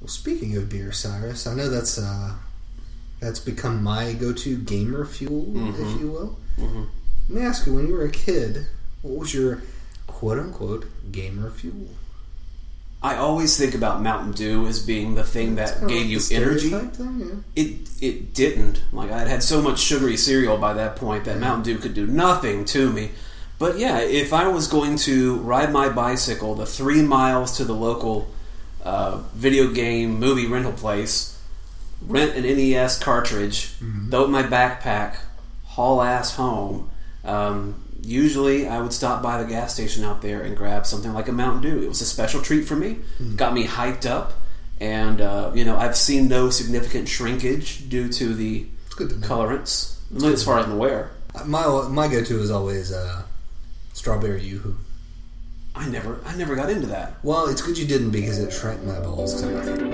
Well, speaking of beer, Cyrus, I know that's become my go-to gamer fuel, if you will. Mm-hmm. Let me ask you, when you were a kid, what was your quote-unquote gamer fuel? I always think about Mountain Dew as being the thing that gave you energy. Thing, yeah. It didn't. Like, I had so much sugary cereal by that point that Mountain Dew could do nothing to me. But yeah, if I was going to ride my bicycle the 3 miles to the local video game movie rental place, rent an NES cartridge, throw it in my backpack, haul ass home, usually I would stop by the gas station out there and grab something like a Mountain Dew. It was a special treat for me. Got me hyped up. And, I've seen no significant shrinkage due to the colorants, as far as I'm aware. My go-to is always strawberry Yoo-hoo. I never got into that. Well, it's good you didn't, because it shrank my balls to nothing.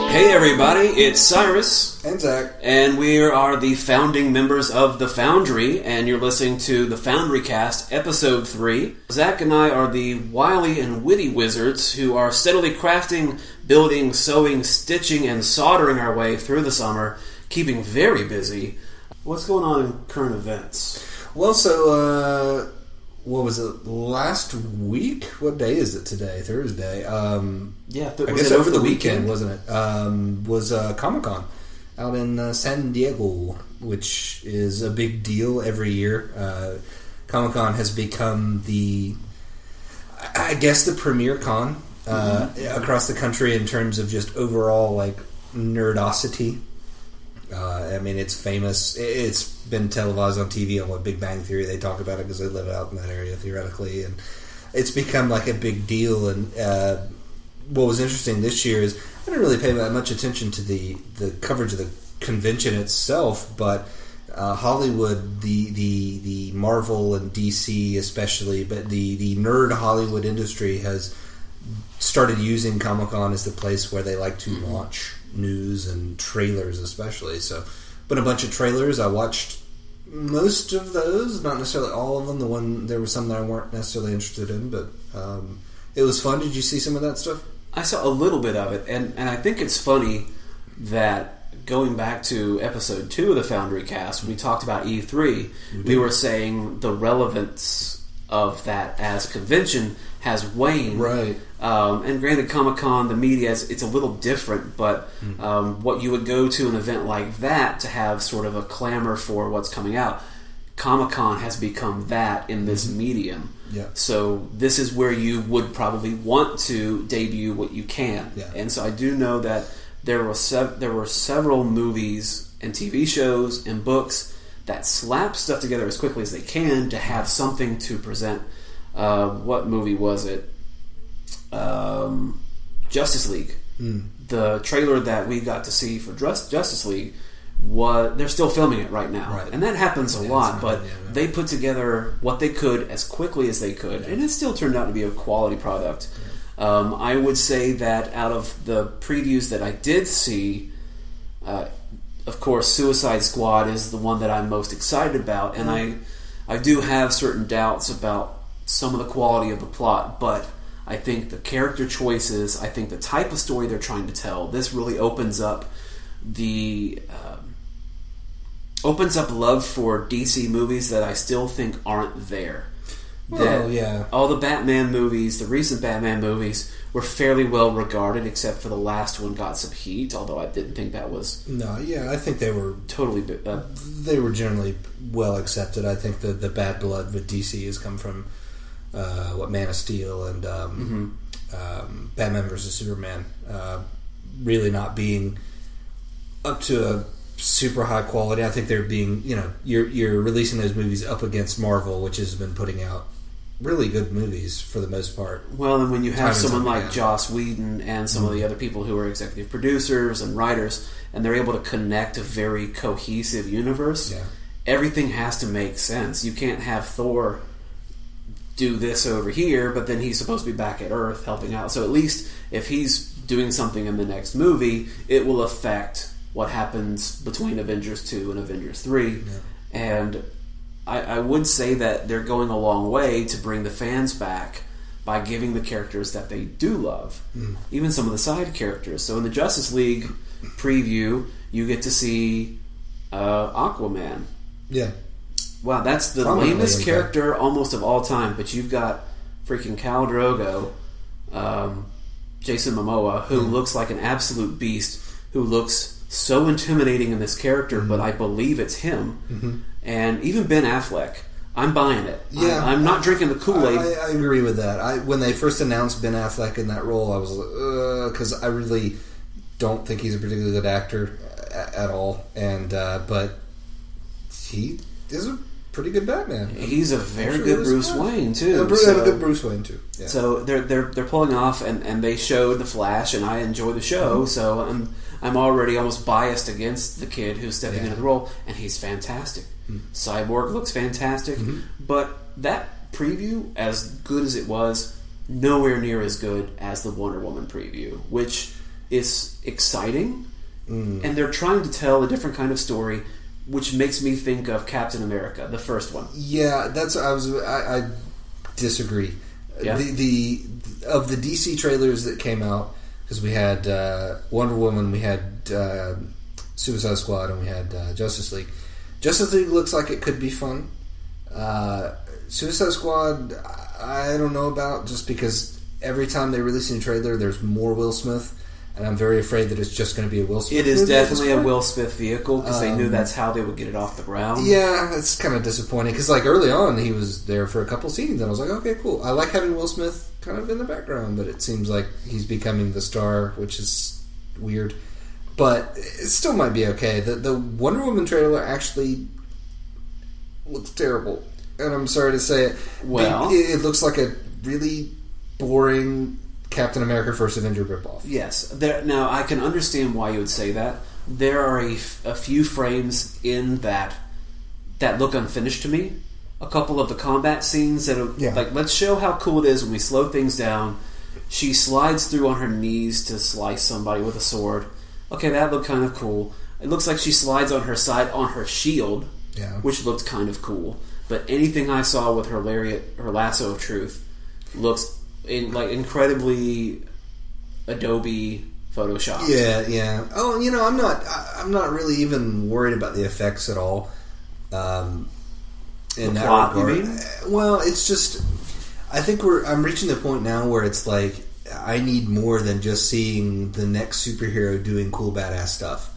Hey everybody, it's Cyrus. And Zach. And we are the founding members of the Foundry, and you're listening to the FoundryCast, Episode 3. Zach and I are the wily and witty wizards who are steadily crafting, building, sewing, stitching, and soldering our way through the summer, keeping very busy. What's going on in current events? Well, so, what was it, last week? What day is it today? Thursday. I guess over the weekend, wasn't it? Was Comic-Con out in San Diego, which is a big deal every year. Comic-Con has become the premier con across the country in terms of just overall, like, nerdosity. It's famous. It's been televised on TV on what Big Bang Theory. They talk about it because they live out in that area theoretically, and it's become like a big deal. And what was interesting this year is I didn't really pay that much attention to the coverage of the convention itself, but Hollywood, the Marvel and DC especially, but the nerd Hollywood industry has started using Comic-Con as the place where they like to launch news and trailers especially. So, but a bunch of trailers. I watched most of those, not necessarily all of them. There were some that I weren't necessarily interested in, but it was fun. Did you see some of that stuff? I saw a little bit of it, and I think it's funny that going back to episode 2 of the FoundryCast, we talked about E3. We were saying the relevance of that as convention has waned. Right. And granted, Comic-Con, the media, it's a little different, but what you would go to an event like that to have sort of a clamor for what's coming out, Comic-Con has become that in this medium. Yeah. So this is where you would probably want to debut what you can. Yeah. And so I do know that there were several movies and TV shows and books that slap stuff together as quickly as they can to have something to present. What movie was it? Justice League. The trailer that we got to see for Justice League, they're still filming it right now. Right. And that happens a lot, but they put together what they could as quickly as they could, and it still turned out to be a quality product. Yeah. I would say that out of the previews that I did see, of course, Suicide Squad is the one that I'm most excited about, and I do have certain doubts about some of the quality of the plot, but I think the character choices, I think the type of story they're trying to tell, this really opens up love for DC movies that I still think aren't there. All the Batman movies, the recent Batman movies, were fairly well regarded, except for the last one got some heat, although I didn't think that was... No, yeah, I think they were... Totally... they were generally well accepted. I think the bad blood with DC has come from Man of Steel and Batman vs. Superman really not being up to a super high quality. I think they're being, you're releasing those movies up against Marvel, which has been putting out really good movies for the most part. Well, and when you have someone like Joss Whedon and some of the other people who are executive producers and writers, and they're able to connect a very cohesive universe, everything has to make sense. You can't have Thor do this over here, but then he's supposed to be back at Earth helping out. So at least if he's doing something in the next movie, it will affect what happens between Avengers 2 and Avengers 3. Yeah. And I would say that they're going a long way to bring the fans back by giving the characters that they do love, even some of the side characters. So in the Justice League preview, you get to see Aquaman. Yeah. Wow, that's the lamest character almost of all time, but you've got freaking Khal Drogo, Jason Momoa, who looks like an absolute beast, who looks so intimidating in this character, but I believe it's him. And even Ben Affleck, I'm buying it. Yeah, I'm not drinking the Kool-Aid. I agree with that. When they first announced Ben Affleck in that role, I was like, because I really don't think he's a particularly good actor at all. And but he is a pretty good Batman. He's a very good Bruce Wayne too. Yeah, a good Bruce Wayne too. Yeah. So they're pulling off, and they showed the Flash, and I enjoy the show. So I'm already almost biased against the kid who's stepping into the role, and he's fantastic. Cyborg looks fantastic, but that preview, as good as it was, nowhere near as good as the Wonder Woman preview, which is exciting, and they're trying to tell a different kind of story, which makes me think of Captain America, the first one. Yeah, I disagree. Yeah? The of the DC trailers that came out, because we had Wonder Woman, we had Suicide Squad, and we had Justice League. Justice League looks like it could be fun. Suicide Squad, I don't know about, just because every time they release a new trailer, there's more Will Smith, and I'm very afraid that it's just going to be a Will Smith. It is definitely a Will Smith vehicle, because they knew that's how they would get it off the ground. Yeah, it's kind of disappointing, because like early on, he was there for a couple scenes, and I was like, okay, cool. I like having Will Smith kind of in the background, but it seems like he's becoming the star, which is weird. But it still might be okay. The Wonder Woman trailer actually looks terrible. And I'm sorry to say it. Well, it looks like a really boring Captain America First Avenger ripoff. Yes. Now, I can understand why you would say that. There are a few frames in that look unfinished to me. A couple of the combat scenes that are like, let's show how cool it is when we slow things down. She slides through on her knees to slice somebody with a sword. Okay, that looked kind of cool. It looks like she slides on her side on her shield, which looked kind of cool. But anything I saw with her lariat, her lasso of truth, looks incredibly Adobe Photoshop. Yeah. Oh, I'm not really even worried about the effects at all. In the that plot, regard. you mean? Well, it's just, I think I'm reaching the point now where it's like, I need more than just seeing the next superhero doing cool, badass stuff.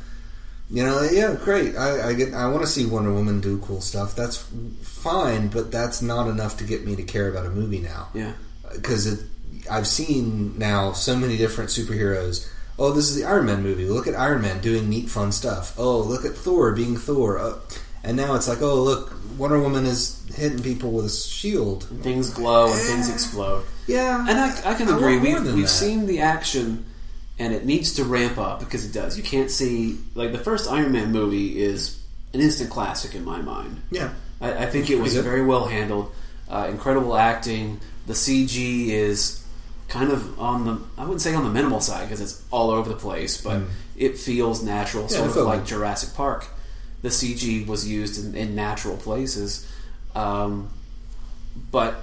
Yeah, great. I want to see Wonder Woman do cool stuff. That's fine, but that's not enough to get me to care about a movie now. Yeah, because I've seen now so many different superheroes. Oh, this is the Iron Man movie. Look at Iron Man doing neat, fun stuff. Oh, look at Thor being Thor. And now it's like, oh, look, Wonder Woman is hitting people with a shield. And things glow and things explode. Yeah. And I can agree. We've seen the action, and it needs to ramp up, because it does. You can't see... Like, the first Iron Man movie is an instant classic in my mind. Yeah. I think it was very well handled. Incredible acting. The CG is kind of on the... I wouldn't say on the minimal side, because it's all over the place, but it feels natural, sort of like Jurassic Park. The CG was used in natural places. But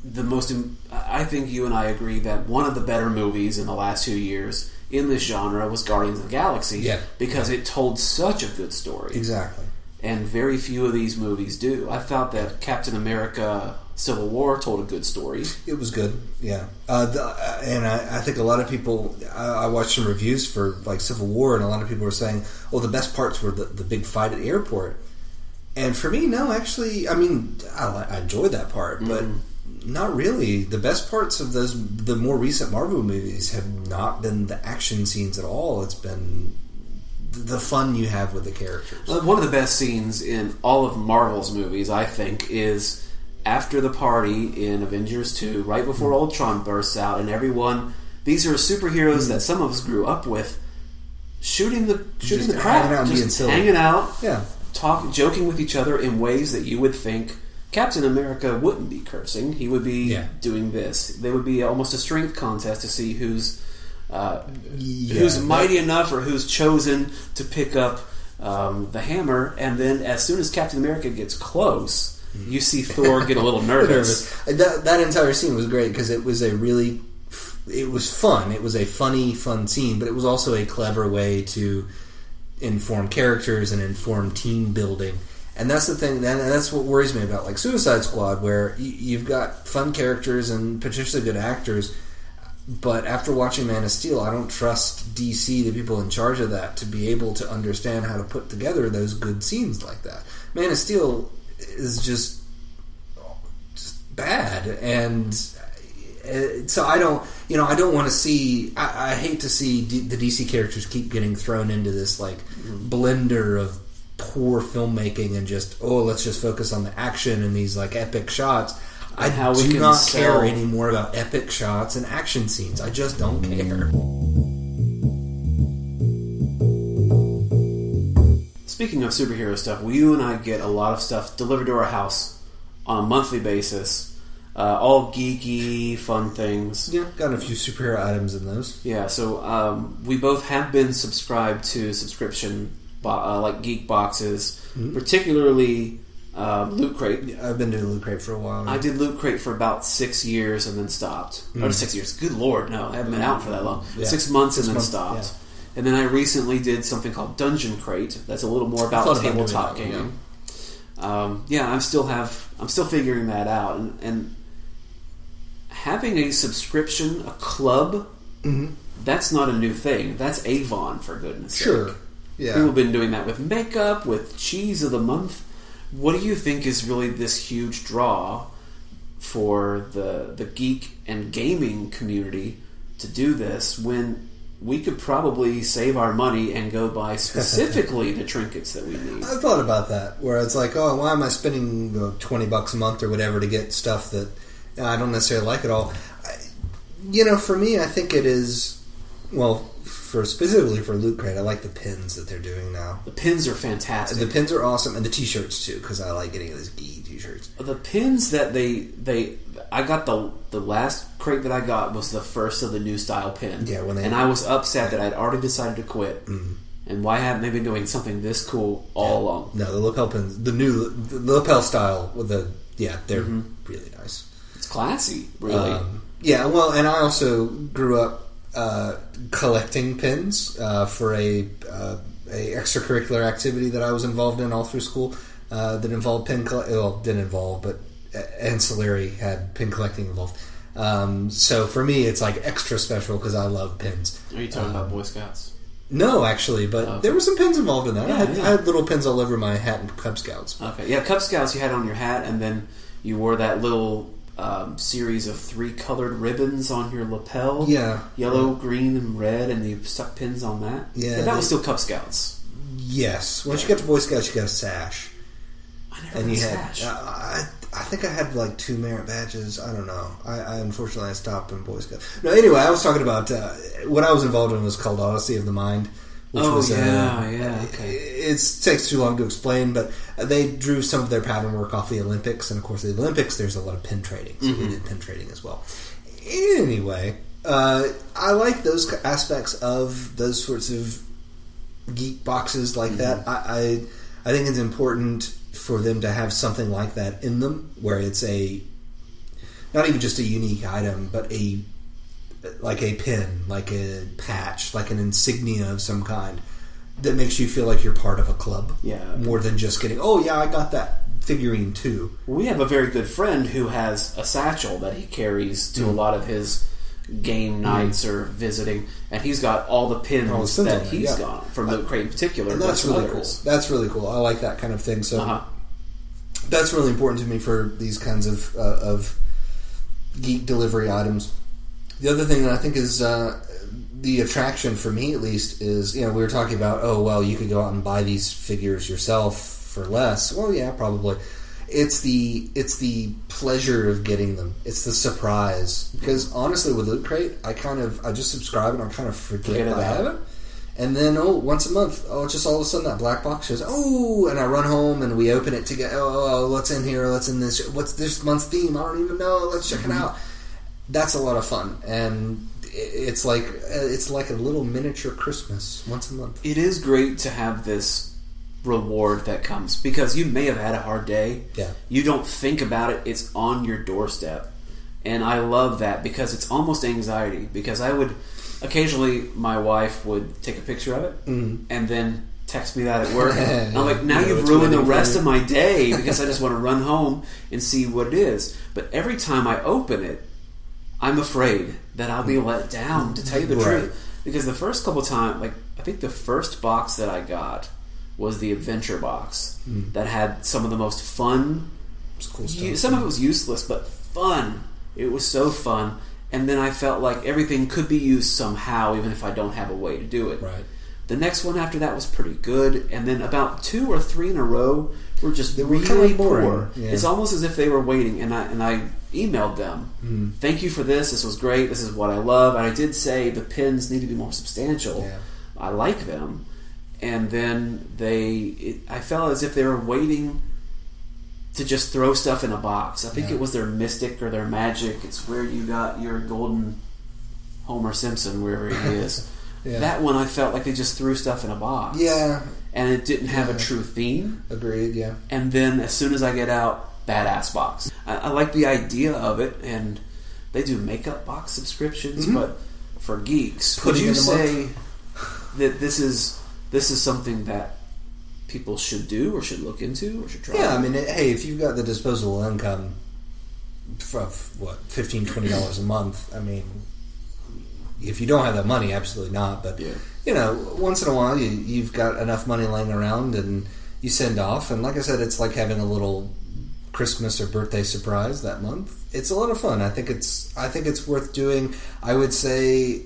the most... I think you and I agree that one of the better movies in the last 2 years in this genre was Guardians of the Galaxy, because it told such a good story. Exactly. And very few of these movies do. I thought that Captain America Civil War told a good story. It was good, yeah. And I think a lot of people... I watched some reviews for like Civil War, and a lot of people were saying, oh, the best parts were the big fight at the airport. And for me, no, actually, I mean, I enjoyed that part, but not really. The best parts of the more recent Marvel movies have not been the action scenes at all. It's been the fun you have with the characters. One of the best scenes in all of Marvel's movies, I think, is after the party in Avengers 2, right before Ultron bursts out, and everyone... These are superheroes that some of us grew up with, shooting the crap, just hanging out, joking with each other in ways that you would think Captain America wouldn't be cursing. He would be doing this. There would be almost a strength contest to see who's mighty enough, or who's chosen to pick up the hammer, and then as soon as Captain America gets close, you see Thor get a little nervous. That entire scene was great because it was it was fun. It was a fun scene, but it was also a clever way to inform characters and inform team building. And that's the thing, and that's what worries me about like Suicide Squad, where you've got fun characters and potentially good actors, but after watching Man of Steel, I don't trust DC, the people in charge of that, to be able to understand how to put together those good scenes like that. Man of Steel is just bad, and so I don't want to see. I hate to see the DC characters keep getting thrown into this like blender of poor filmmaking and just let's just focus on the action and these like epic shots. I do not care anymore about epic shots and action scenes. I just don't care. Speaking of superhero stuff, you and I get a lot of stuff delivered to our house on a monthly basis. All geeky, fun things. Yeah, got a few superhero items in those. Yeah, so we both have been subscribed to subscription like geek boxes, particularly Loot Crate. Yeah, I've been doing Loot Crate for a while. I did Loot Crate for about 6 years and then stopped. Or 6 years. Good Lord, no. I haven't been out for that long. Yeah. 6 months and then stopped. Yeah. And then I recently did something called Dungeon Crate. That's a little more about tabletop gaming. I'm still figuring that out. And having a subscription, a club, that's not a new thing. That's Avon, for goodness sake. Yeah. People have been doing that with makeup, with cheese of the month. What do you think is really this huge draw for the geek and gaming community to do this when we could probably save our money and go buy specifically the trinkets that we need? I thought about that, where it's like, why am I spending $20 a month or whatever to get stuff that I don't necessarily like at all? For me, I think it is, specifically for Loot Crate, I like the pins that they're doing now. The pins are fantastic. The pins are awesome, and the t-shirts too, because I like getting those geeky t-shirts. The pins that I got, the last crate that I got was the first of the new style pin. Yeah, and I was upset that I'd already decided to quit. Mm-hmm. And why haven't they been doing something this cool all along? No, the lapel pins, the lapel style with they're really nice. It's classy, really. And I also grew up collecting pins for a extracurricular activity that I was involved in all through school that involved but ancillary had pin collecting involved. So for me, it's like extra special because I love pins. Are you talking about Boy Scouts? No, actually, but there were some pins involved in that. I had little pins all over my hat in Cub Scouts. Okay, yeah, Cub Scouts you had on your hat, and then you wore that little series of 3 colored ribbons on your lapel. Yeah. Yellow, green, and red, and you stuck pins on that. Yeah. That was still Cub Scouts. Yes. Once you get to Boy Scouts, you got a sash. I never had a sash. I think I had like 2 merit badges. I don't know. I unfortunately stopped in Boy Scouts. No, anyway, I was talking about what I was involved in was called Odyssey of the Mind. Okay. It takes too long to explain, but they drew some of their pattern work off the Olympics, and of course, the Olympics, there's a lot of pin trading, so we did pin trading as well. Anyway, I like those aspects of those sorts of geek boxes like that. I think it's important for them to have something like that in them, where it's not even just a unique item, but like a pin, like a patch, like an insignia of some kind that makes you feel like you're part of a club. Yeah. More than just getting, I got that figurine too. We have a very good friend who has a satchel that he carries to a lot of his game nights or visiting, and he's got all the pins that he's got from Loot Crate in particular. And that's really cool. That's really cool. I like that kind of thing. So that's really important to me for these kinds of geek delivery items. The other thing that I think is the attraction for me, at least, is we were talking about you could go out and buy these figures yourself for less. Well, yeah, probably. It's the pleasure of getting them. It's the surprise. Because honestly, with Loot Crate, I just subscribe and I kind of forget I have it. And then once a month, just all of a sudden that black box shows. And I run home and we open it together. What's in here? What's in this? What's this month's theme? I don't even know. Let's check it out. That's a lot of fun, and it's like a little miniature Christmas once a month. It is great to have this reward that comes, because you may have had a hard day. Yeah. You don't think about it. It's on your doorstep. And I love that, because it's almost anxiety. Because I would occasionally, my wife would take a picture of it and then text me that at work. And I'm like, now you've ruined the rest of my day, because I just want to run home and see what it is. But every time I open it, I'm afraid that I'll be let down, to tell you the truth. Because the first couple times, like, I think the first box that I got was the adventure box that had some of the most fun. Cool stuff. Some of it was useless, but fun. It was so fun. And then I felt like everything could be used somehow, even if I don't have a way to do it. Right. The next one after that was pretty good, and then about 2 or 3 in a row were just were really kind of boring. poor. Yeah. It's almost as if they were waiting, and I emailed them. Thank you for this. This was great. This is what I love. And I did say the pins need to be more substantial. Yeah. I like them. And then I felt as if they were waiting to just throw stuff in a box. I think it was their mystic or their magic. It's where you got your golden Homer Simpson, wherever he is. That one, I felt like they just threw stuff in a box. Yeah. And it didn't have a true theme. Agreed, yeah. And then as soon as I get out, badass box. I like the idea of it, and they do makeup box subscriptions, but for geeks. Would you say that this is something that people should do or should look into or should try? Yeah, I mean, hey, if you've got the disposable income for, $15, $20 a month, I mean, if you don't have that money, absolutely not. But, you know, once in a while, you've got enough money laying around and you send off. And like I said, it's like having a little Christmas or birthday surprise that month. It's a lot of fun. I think it's worth doing. I would say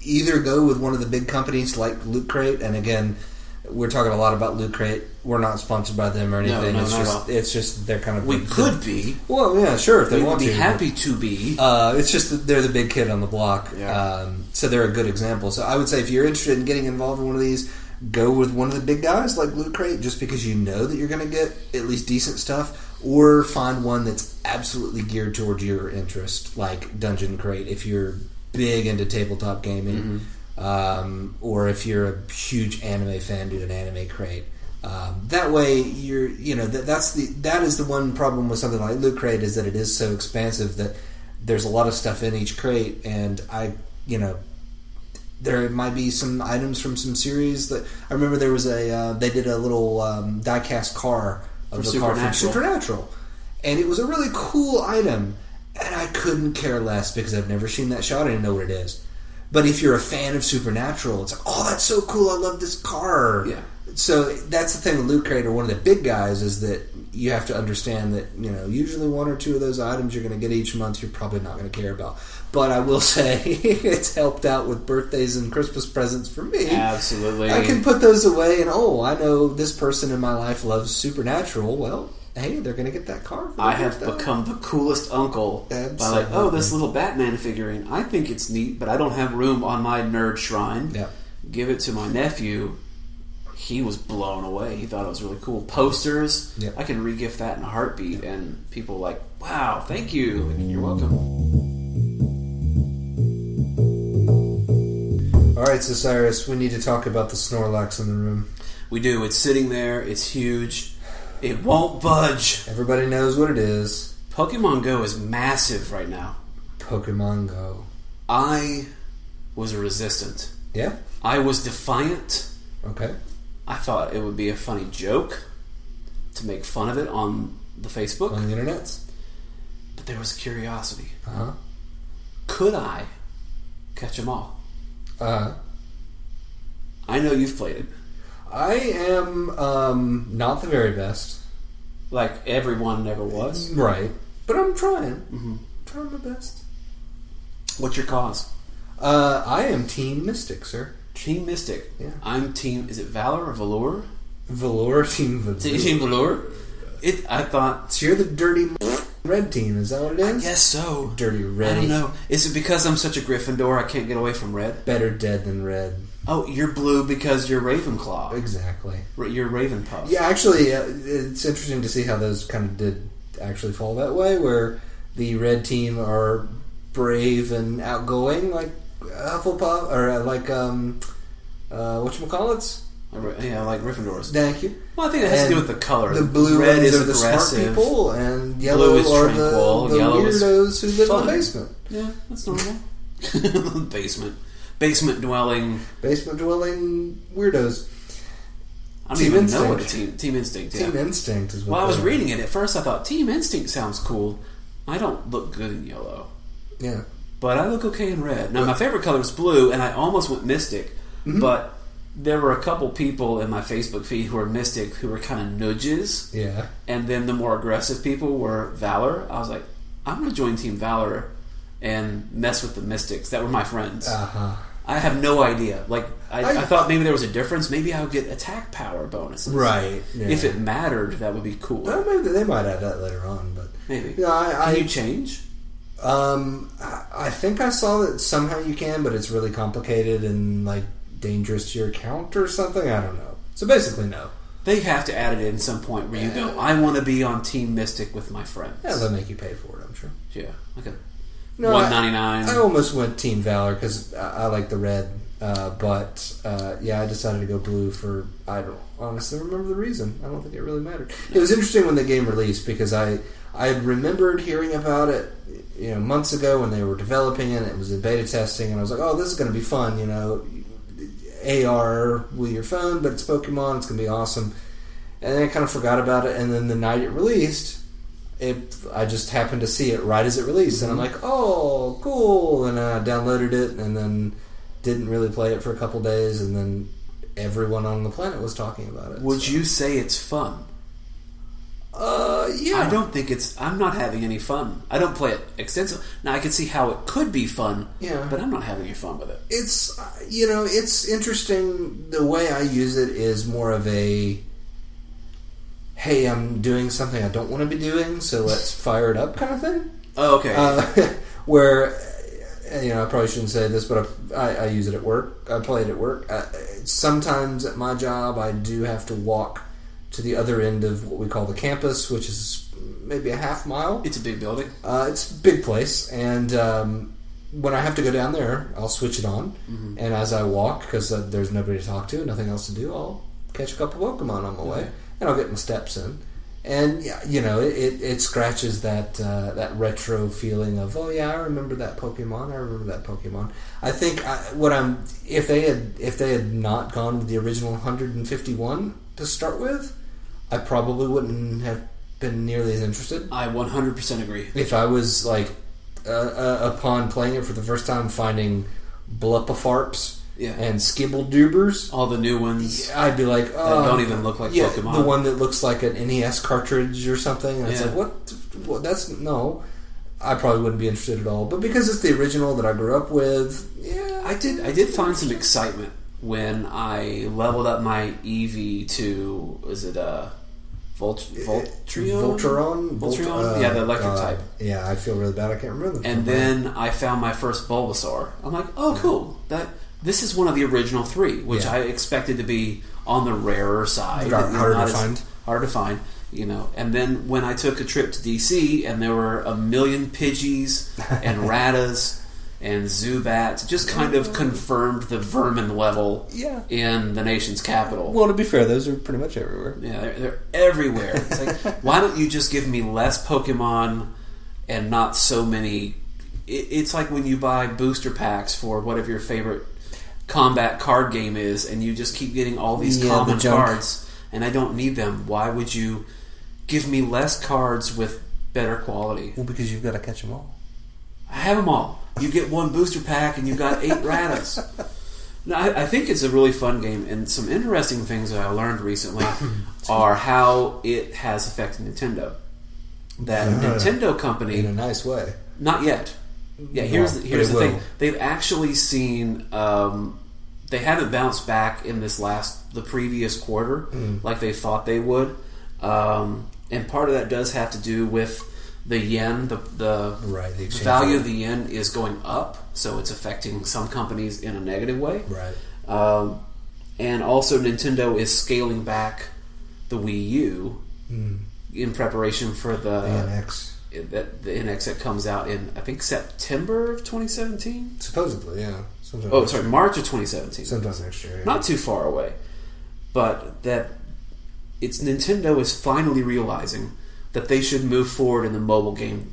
either go with one of the big companies like Loot Crate, and again, we're talking a lot about Loot Crate. We're not sponsored by them or anything. No, it's just they're kind of we could be. Well, yeah, sure, if they want to. We would be happy to be. It's just that they're the big kid on the block, Yeah. so they're a good example. So I would say if you're interested in getting involved in one of these, go with one of the big guys like Loot Crate, just because you know that you're going to get at least decent stuff, or find one that's absolutely geared towards your interest, like Dungeon Crate, if you're big into tabletop gaming, or if you're a huge anime fan, do an Anime Crate. That way, that is the one problem with something like Loot Crate, is that it is so expansive that there's a lot of stuff in each crate, and there might be some items from some series that I remember there was they did a little die-cast car of the car from Supernatural, and it was a really cool item, and I couldn't care less because I've never seen that shot. I didn't know what it is. But if you're a fan of Supernatural, it's like, oh, that's so cool, I love this car. Yeah. So that's the thing with Loot Crate, or one of the big guys, is that you have to understand that, usually 1 or 2 of those items you're going to get each month you're probably not going to care about. But I will say, it's helped out with birthdays and Christmas presents for me. Absolutely. I can put those away and, I know this person in my life loves Supernatural. Well, hey, they're going to get that car. I have become the coolest uncle. Absolutely. By this little Batman figurine. I think it's neat, but I don't have room on my nerd shrine. Yeah. Give it to my nephew. He was blown away. He thought it was really cool. Posters. Yeah. I can re-gift that in a heartbeat, and people were like, wow, thank you. And you're welcome. Alright, so Cyrus, we need to talk about the Snorlax in the room. We do. It's sitting there. It's huge. It won't budge. Everybody knows what it is. Pokemon Go is massive right now. Pokemon Go. I was resistant. Yeah? I was defiant. Okay. I thought it would be a funny joke to make fun of it on the Facebook. On the internet? But there was curiosity. Uh-huh. Could I catch them all? Uh-huh. I know you've played it. I am not the very best. Like everyone never was. Right. But I'm trying. Mm-hmm. Trying my best. What's your cause? I am Team Mystic, sir. Team Mystic. Yeah. I'm Team... Is it Valor or Velour? Velour, Team Velour. Team Velour? I thought... So you're the dirty red team, is that what it is? I guess so. Dirty red. I don't know. Is it because I'm such a Gryffindor I can't get away from red? Better dead than red. Oh, you're blue because you're Ravenclaw. Exactly. You're Ravenpuff. Yeah, actually, it's interesting to see how those kind of did actually fall that way, where the red team are brave and outgoing, like Hufflepuff, or like, whatchamacallits? Yeah, I like Gryffindors. Thank you. Well, I think it has to do with the color. The blue red ones is are the aggressive. smart people, and yellow Blue is are tranquil. the Yellow weirdos who live fun. in the basement. Yeah, that's normal. Basement dwelling weirdos. I don't even know what a Team Instinct. Yeah. Team Instinct is what. Well, I was reading it at first. I thought Team Instinct sounds cool. I don't look good in yellow. Yeah, but I look okay in red. Now, my favorite color is blue, and I almost went Mystic, but there were a couple people in my Facebook feed who were Mystic who were kind of nudges. Yeah. And then the more aggressive people were Valor. I was like, I'm going to join Team Valor and mess with the Mystics. That were my friends. Uh-huh. I have no idea. Like, I thought maybe there was a difference. Maybe I would get attack power bonuses. Right. Yeah. If it mattered, that would be cool. Well, maybe they might add that later on, but maybe. Yeah, Can you change? I think I saw that somehow you can, but it's really complicated and like dangerous to your account or something. I don't know. So basically, no. They have to add it in some point where you go, I want to be on Team Mystic with my friends. Yeah, they'll make you pay for it, I'm sure. Yeah, like a No, $1.99. I almost went Team Valor because I like the red, but I decided to go blue for, I don't honestly remember the reason. I don't think it really mattered. It was interesting when the game released because I remembered hearing about it, months ago when they were developing it. It was in beta testing, and I was like, "Oh, this is going to be fun." AR with your phone, but it's Pokemon. It's going to be awesome. And then I kind of forgot about it. And then the night it released, I just happened to see it right as it released, and I'm like, "Oh, cool!" And I downloaded it, and then didn't really play it for a couple days, and then everyone on the planet was talking about it. Would you say it's fun? Yeah. I don't think I'm not having any fun. I don't play it extensively. Now, I can see how it could be fun, but I'm not having any fun with it. It's, it's interesting. The way I use it is more of a, hey, I'm doing something I don't want to be doing, so let's fire it up kind of thing. Oh, okay. Where, I probably shouldn't say this, but I use it at work. I play it at work. Sometimes at my job, I do have to walk to the other end of what we call the campus, which is maybe a half mile. It's a big building. It's a big place, and when I have to go down there, I'll switch it on, and as I walk, because there's nobody to talk to, nothing else to do, I'll catch a couple Pokemon on my way, and I'll get my steps in. And it scratches that retro feeling of, oh yeah, I remember that Pokemon. I think if they had not gone with the original 151 to start with, I probably wouldn't have been nearly as interested. I 100% agree. If I was like upon playing it for the first time, finding Blupafarps and Skibbledoobers, all the new ones, I'd be like, oh, that don't even look like Pokemon. The one that looks like an NES cartridge or something. And it's like, what? That's no. I probably wouldn't be interested at all. But because it's the original that I grew up with, I did find some excitement when I leveled up my Eevee to, was it Voltron? Yeah, the electric type. Yeah, I feel really bad. I can't remember. And then I found my first Bulbasaur. I'm like, oh, cool. This is one of the original three, which I expected to be on the rarer side. Hard to find. And then when I took a trip to DC and there were a million Pidgeys and Ratttas and Zubats, just kind of confirmed the vermin level in the nation's capital. Well, to be fair, those are pretty much everywhere. Yeah, they're everywhere. It's like, why don't you just give me less Pokemon and not so many? It's like when you buy booster packs for whatever your favorite combat card game is, and you just keep getting all these common cards, and I don't need them. Why would you give me less cards with better quality? Well, because you've got to catch them all. I have them all. You get one booster pack and you got 8 Ratttas. Now, I think it's a really fun game, and some interesting things that I learned recently are how it has affected Nintendo. That Nintendo company, in a nice way. Not yet. Yeah, here's the thing. They've actually seen they haven't bounced back in the previous quarter like they thought they would, and part of that does have to do with the yen. The value of the yen is going up, so it's affecting some companies in a negative way. Right. And also Nintendo is scaling back the Wii U in preparation for the NX. The NX that comes out in, I think, September of 2017? Supposedly, yeah. March of 2017. Sometimes next year, yeah. Not too far away. but that Nintendo is finally realizing that they should move forward in the mobile game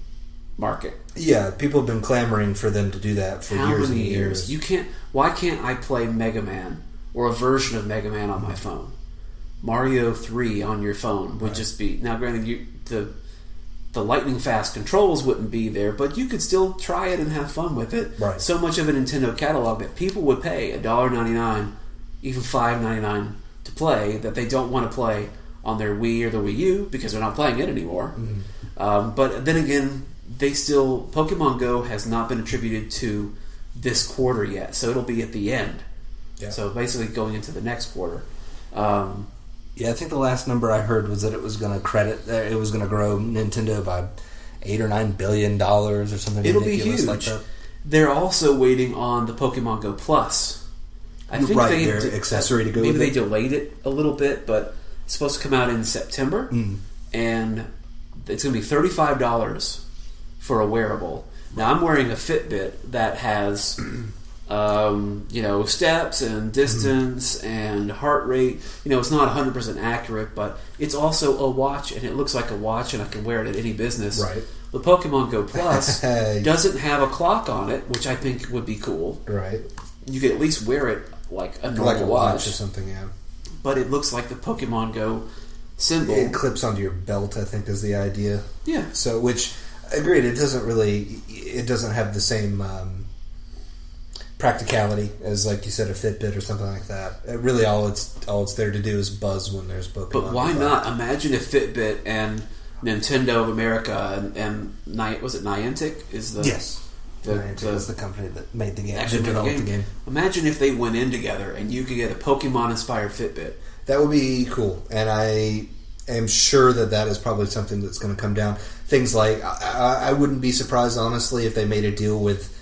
market. Yeah, people have been clamoring for them to do that for years and years. Why can't I play Mega Man or a version of Mega Man on my phone? Mario 3 on your phone would just be... Now, granted, the lightning fast controls wouldn't be there, but you could still try it and have fun with it. Right. So much of a Nintendo catalog that people would pay $1.99, even $5.99 to play, that they don't want to play on their Wii or the Wii U because they're not playing it anymore. Mm-hmm. But then again, Pokemon Go has not been attributed to this quarter yet, so it'll be at the end. Yeah. So basically going into the next quarter. I think the last number I heard was that it was going to grow Nintendo by $8 or $9 billion or something. It'll be huge. Like that. They're also waiting on the Pokemon Go Plus. I think their accessory to go. Maybe they delayed it a little bit, but it's supposed to come out in September, and it's going to be $35 for a wearable. Now I'm wearing a Fitbit that has. Steps and distance and heart rate. It's not 100% accurate, but it's also a watch, and it looks like a watch, and I can wear it at any business. Right. The Pokemon Go Plus doesn't have a clock on it, which I think would be cool. Right. You could at least wear it like a normal watch or something, yeah. But it looks like the Pokemon Go symbol. It clips onto your belt, I think, is the idea. Yeah. So, which, agreed, it doesn't have the same... practicality as, like you said, a Fitbit or something like that. Really, all it's there to do is buzz when there's Pokemon. But why not? Imagine if Fitbit and Nintendo of America and was it Niantic? Niantic is the company that made the game. Actually developed the game. Imagine if they went in together and you could get a Pokemon-inspired Fitbit. That would be cool, and I am sure that is probably something that's going to come down. Things like I wouldn't be surprised, honestly, if they made a deal with.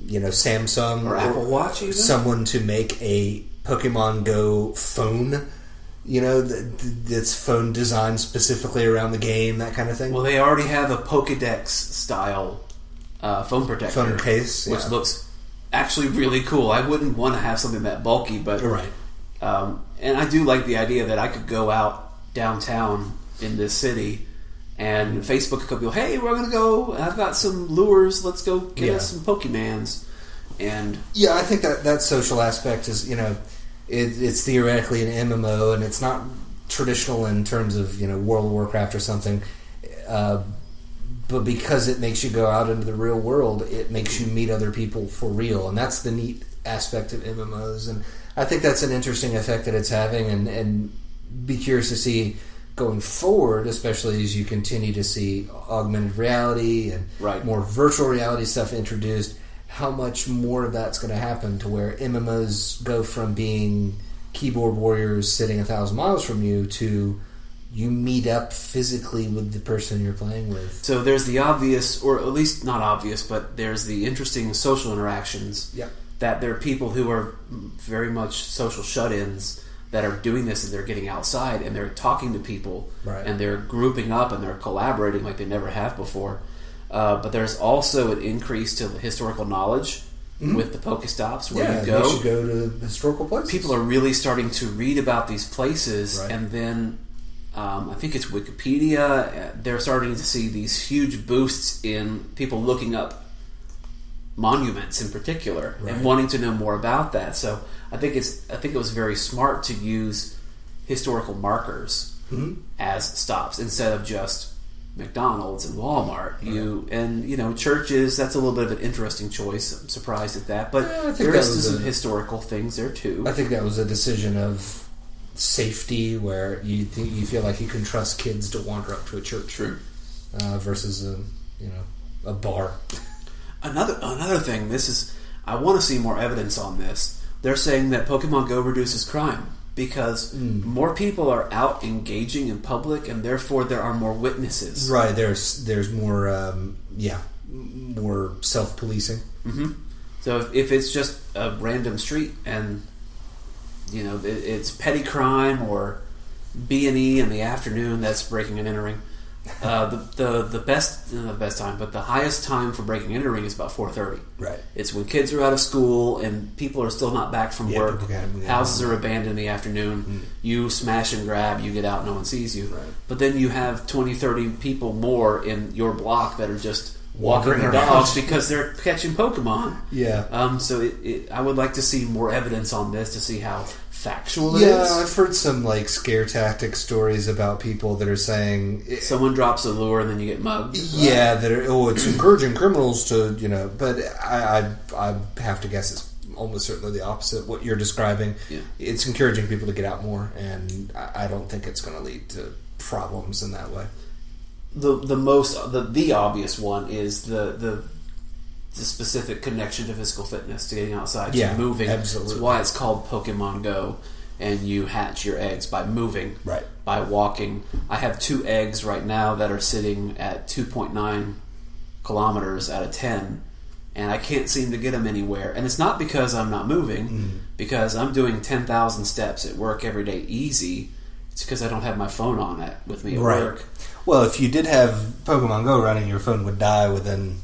Samsung or Apple Watch, even someone to make a Pokemon Go phone. That's phone designed specifically around the game, that kind of thing. Well, they already have a Pokédex style phone protector, phone case, which looks actually really cool. I wouldn't want to have something that bulky, but right. And I do like the idea that I could go out downtown in this city. And Facebook could go, hey, we're going to go. I've got some lures. Let's go get us some Pokemans. And I think that social aspect is, it's theoretically an MMO, and it's not traditional in terms of World of Warcraft or something. But because it makes you go out into the real world, it makes you meet other people for real, and that's the neat aspect of MMOs. And I think that's an interesting effect that it's having, and be curious to see. Going forward, especially as you continue to see augmented reality and more virtual reality stuff introduced, how much more of that's going to happen to where MMOs go from being keyboard warriors sitting 1,000 miles from you to you meet up physically with the person you're playing with. So there's the obvious, or at least not obvious, but there's the interesting social interactions. Yep. That there are people who are very much social shut-ins that are doing this, and they're getting outside and they're talking to people, and they're grouping up and they're collaborating like they never have before. But there's also an increase to historical knowledge with the Pokestops where you go. You should go to historical places. People are really starting to read about these places, and then I think it's Wikipedia. They're starting to see these huge boosts in people looking up monuments in particular and wanting to know more about that. So I think it was very smart to use historical markers as stops instead of just McDonald's and Walmart. Churches. That's a little bit of an interesting choice. I'm surprised at that, but there is some historical things there too. I think that was a decision of safety, where you feel like you can trust kids to wander up to a church, versus a bar. Another thing. I want to see more evidence on this. They're saying that Pokemon Go reduces crime because more people are out engaging in public, and therefore there are more witnesses. Right. There's more more self-policing. Mm-hmm. So if it's just a random street and it's petty crime or B&E in the afternoon, that's breaking and entering, The best, not the best time, but the highest time for breaking into a ring is about 4:30. Right. It's when kids are out of school and people are still not back from work. Houses are abandoned in the afternoon. You smash and grab. You get out. No one sees you. Right. But then you have 20, 30 people more in your block that are just walking their around dogs because they're catching Pokemon. Yeah. So I would like to see more evidence on this to see how factual it is. Yeah, I've heard some like scare tactic stories about people that are saying someone drops a lure and then you get mugged. Yeah, that are, it's encouraging criminals to, but I have to guess it's almost certainly the opposite. What you're describing, it's encouraging people to get out more, and I don't think it's going to lead to problems in that way. The obvious one is the specific connection to physical fitness, to getting outside, to moving. Absolutely. That's why it's called Pokemon Go, and you hatch your eggs by moving, right? By walking. I have 2 eggs right now that are sitting at 2.9 kilometers out of 10, and I can't seem to get them anywhere. And it's not because I'm not moving, because I'm doing 10,000 steps at work every day easy. It's because I don't have my phone on with me at work. Well, if you did have Pokemon Go running, your phone would die within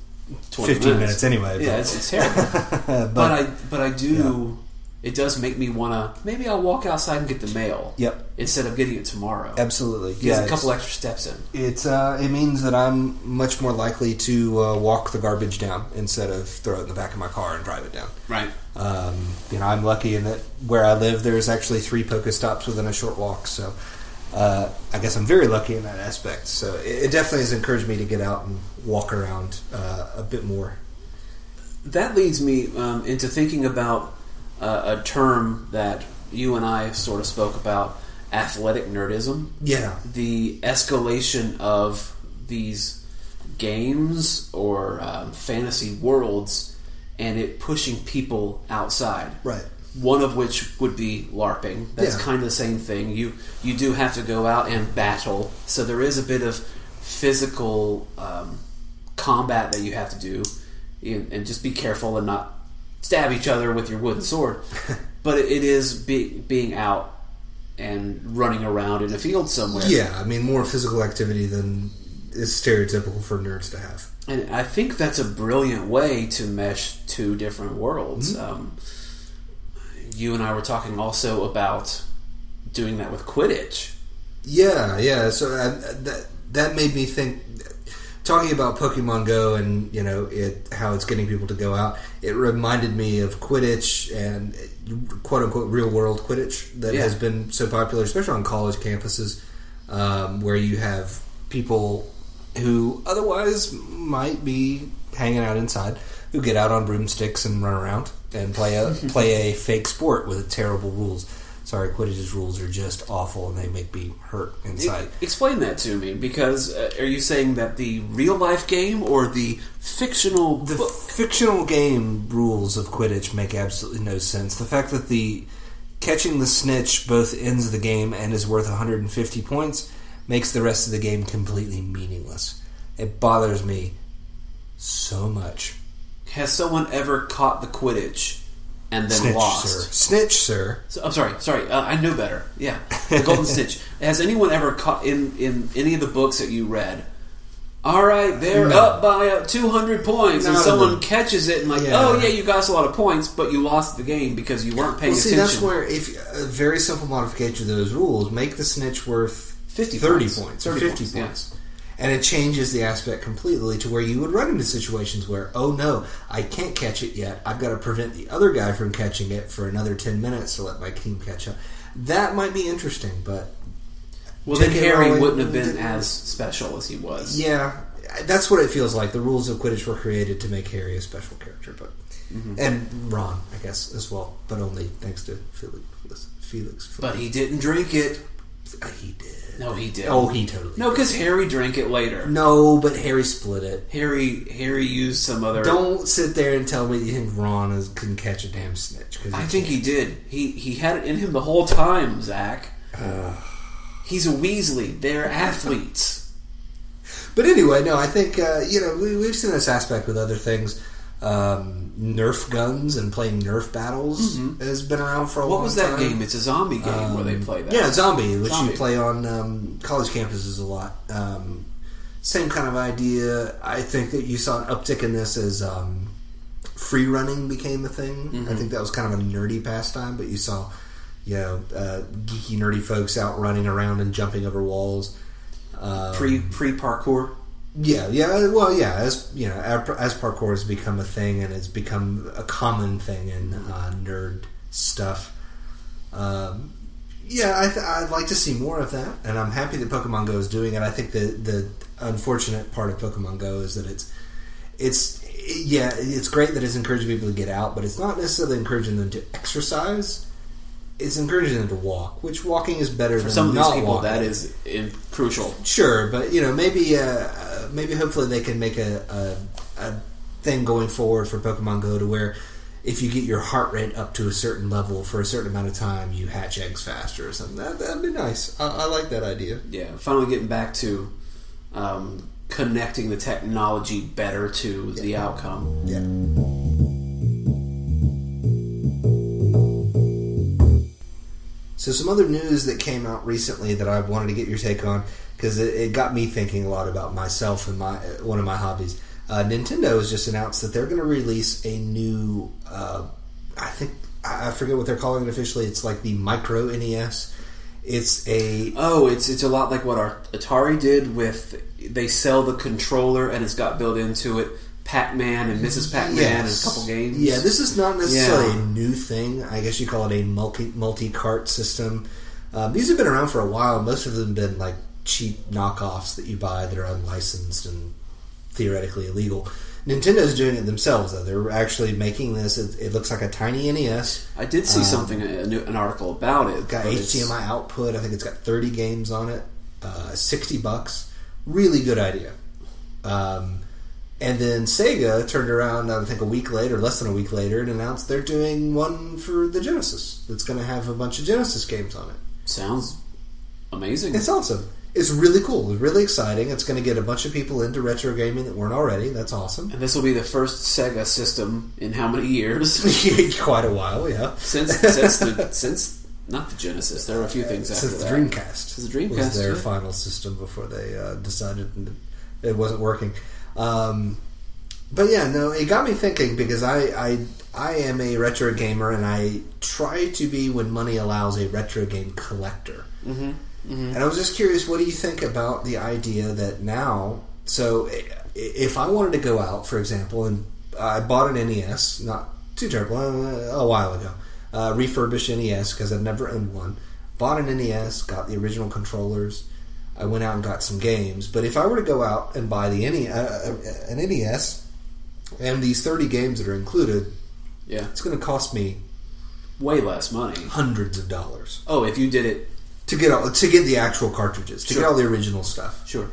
15 minutes anyway. Yeah, it's terrible. but I do. Yeah. It does make me want to. Maybe I'll walk outside and get the mail. Yep. Instead of getting it tomorrow. Absolutely. Get a couple extra steps in. It means that I'm much more likely to walk the garbage down instead of throw it in the back of my car and drive it down. Right. I'm lucky in that where I live, there's actually 3 Pokestops within a short walk. So I guess I'm very lucky in that aspect. So it definitely has encouraged me to get out and walk around a bit more. That leads me into thinking about a term that you and I sort of spoke about, athletic nerdism. Yeah. The escalation of these games or fantasy worlds and it pushing people outside. Right. One of which would be LARPing. That's kind of the same thing. You do have to go out and battle, so there is a bit of physical combat that you have to do, and just be careful and not stab each other with your wooden sword. But it is being out and running around in a field somewhere. Yeah, I mean, more physical activity than is stereotypical for nerds to have. And I think that's a brilliant way to mesh 2 different worlds. You and I were talking also about doing that with Quidditch. Yeah. So that made me think. Talking about Pokemon Go and how it's getting people to go out, it reminded me of Quidditch and quote unquote real world Quidditch that has been so popular, especially on college campuses, where you have people who otherwise might be hanging out inside who get out on broomsticks and run around and play a fake sport with terrible rules. Sorry, Quidditch's rules are just awful and they make me hurt inside. Explain that to me, because are you saying that the real life game or the fictional book? The fictional game rules of Quidditch make absolutely no sense. The fact that the catching the snitch both ends the game and is worth 150 points makes the rest of the game completely meaningless. It bothers me so much. Has someone ever caught the Quidditch and then Snitch, lost? Sir. Snitch, sir. So, I'm sorry. I know better. Yeah, the Golden Snitch. Has anyone ever caught in any of the books that you read? All right, they're up by 200 points, and someone catches it and you got us a lot of points, but you lost the game because you weren't paying attention. That's where a very simple modification of those rules make the snitch worth 30 points or 50 points. Yeah. And it changes the aspect completely to where you would run into situations where, oh no, I can't catch it yet. I've got to prevent the other guy from catching it for another 10 minutes to let my team catch up. That might be interesting, but... Well, then Harry wouldn't have been as special as he was. Yeah, that's what it feels like. The rules of Quidditch were created to make Harry a special character, but and Ron, I guess, as well, but only thanks to Felix. But he didn't drink it. He did. No, he did. Oh, he totally did. No, because Harry drank it later. No, but Harry split it. Harry used some other... Don't sit there and tell me you think Ron can catch a damn snitch. I think he did. He had it in him the whole time, Zach. He's a Weasley. They're athletes. But anyway, no, I think, we've seen this aspect with other things. Nerf guns and playing Nerf battles has been around for a long time. What was that game? It's a zombie game where they play that. Yeah, Zombie, which you play on college campuses a lot. Same kind of idea. I think that you saw an uptick in this as free running became a thing. Mm-hmm. I think that was kind of a nerdy pastime, but you saw, geeky, nerdy folks out running around and jumping over walls. Pre parkour. Yeah. Well, yeah. As as parkour has become a thing and it's become a common thing in nerd stuff. I'd like to see more of that, and I'm happy that Pokemon Go is doing it. I think the unfortunate part of Pokemon Go is that it's great that it's encouraging people to get out, but it's not necessarily encouraging them to exercise. It's encouraging them to walk, which walking is better for than some of these not people. walking. That is crucial. Sure, but maybe hopefully they can make a thing going forward for Pokemon Go to where if you get your heart rate up to a certain level for a certain amount of time, you hatch eggs faster or something. That'd be nice. I like that idea. Yeah, finally getting back to connecting the technology better to the outcome. Yeah. So some other news that came out recently that I wanted to get your take on, because it got me thinking a lot about myself and one of my hobbies. Nintendo has just announced that they're going to release a new, I forget what they're calling it officially. It's like the Micro NES. It's a lot like what our Atari did with, they sell the controller and it's got built into it Pac-Man and Mrs. Pac-Man and a couple games. Yeah, this is not necessarily a new thing. I guess you call it a multi-cart system. These have been around for a while. Most of them have been like cheap knockoffs that you buy that are unlicensed and theoretically illegal. Nintendo's doing it themselves, though. They're actually making this. It looks like a tiny NES. I did see an article about it. Got HDMI output. I think it's got 30 games on it. $60. Really good idea. And then Sega turned around, I think less than a week later, and announced they're doing one for the Genesis. That's going to have a bunch of Genesis games on it. Sounds amazing. It's awesome. It's really cool. It's really exciting. It's going to get a bunch of people into retro gaming that weren't already. That's awesome. And this will be the first Sega system in how many years? Quite a while, yeah. Since not the Genesis. There were a few things after that. Since the Dreamcast. Since the Dreamcast was their final system before they decided it wasn't working. But yeah, no, it got me thinking because I am a retro gamer and I try to be, when money allows, a retro game collector. Mm-hmm. Mm-hmm. And I was just curious, what do you think about the idea that now, so if I wanted to go out, for example, and I bought an NES, not too terrible, a while ago, refurbished NES because I'd never owned one, bought an NES, got the original controllers, I went out and got some games, but if I were to go out and buy the an NES and these 30 games that are included, it's going to cost me way less money, hundreds of dollars. Oh, if you did it to get the actual cartridges, to get all the original stuff. Sure.